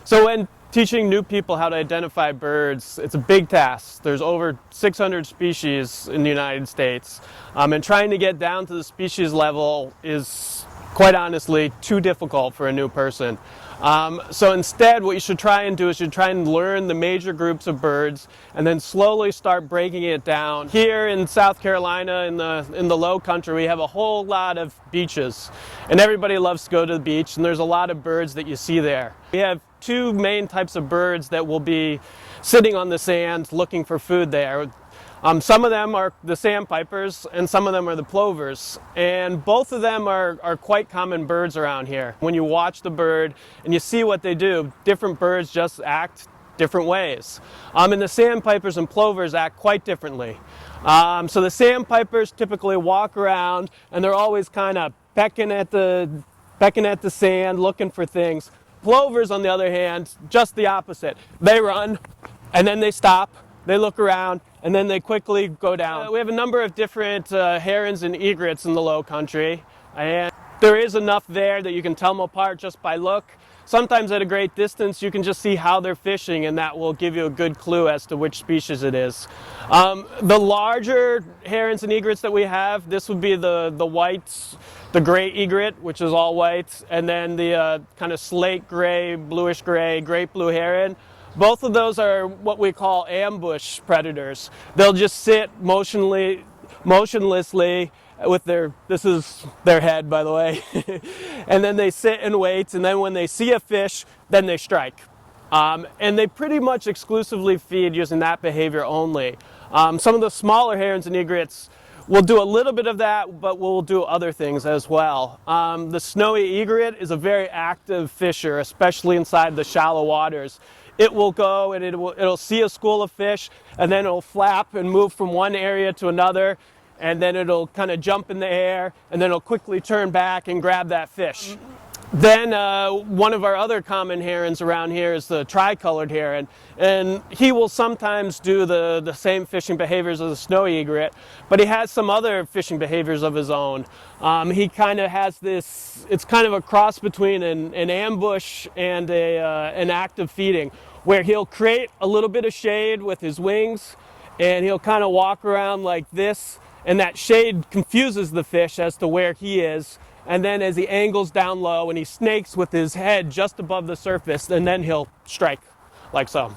So when teaching new people how to identify birds, it's a big task. There's over 600 species in the United States, and trying to get down to the species level is, quite honestly, too difficult for a new person. So instead, what you should try and do is you try and learn the major groups of birds and then slowly start breaking it down. Here in South Carolina, in the Lowcountry, we have a whole lot of beaches, and everybody loves to go to the beach, and there's a lot of birds that you see there. We have two main types of birds that will be sitting on the sand looking for food there. Some of them are the sandpipers and some of them are the plovers, and both of them are quite common birds around here. When you watch the bird and you see what they do, different birds just act different ways. And the sandpipers and plovers act quite differently. So the sandpipers typically walk around and they're always kind of pecking at the sand, looking for things. Plovers, on the other hand, just the opposite. They run and then they stop, they look around, and then they quickly go down. We have a number of different herons and egrets in the Lowcountry, and there is enough there that you can tell them apart just by look. Sometimes at a great distance you can just see how they're fishing, and that will give you a good clue as to which species it is. The larger herons and egrets that we have, this would be the whites, the gray egret, which is all white, and then the kind of slate gray, bluish gray, great blue heron. Both of those are what we call ambush predators. They'll just sit motionlessly with this is their head, by the way, and then they sit and wait, and then when they see a fish, then they strike. And they pretty much exclusively feed using that behavior only. Some of the smaller herons and egrets will do a little bit of that, but we'll do other things as well. The snowy egret is a very active fisher, especially inside the shallow waters. It will go and it'll see a school of fish, and then it'll flap and move from one area to another, and then it'll kind of jump in the air, and then it'll quickly turn back and grab that fish. Then one of our other common herons around here is the tricolored heron, and he will sometimes do the same fishing behaviors as the snowy egret, but he has some other fishing behaviors of his own. He kind of has this, it's kind of a cross between an ambush and an active feeding, where he'll create a little bit of shade with his wings, and he'll kind of walk around like this, and that shade confuses the fish as to where he is. And then as he angles down low and he snakes with his head just above the surface, and then he'll strike like so.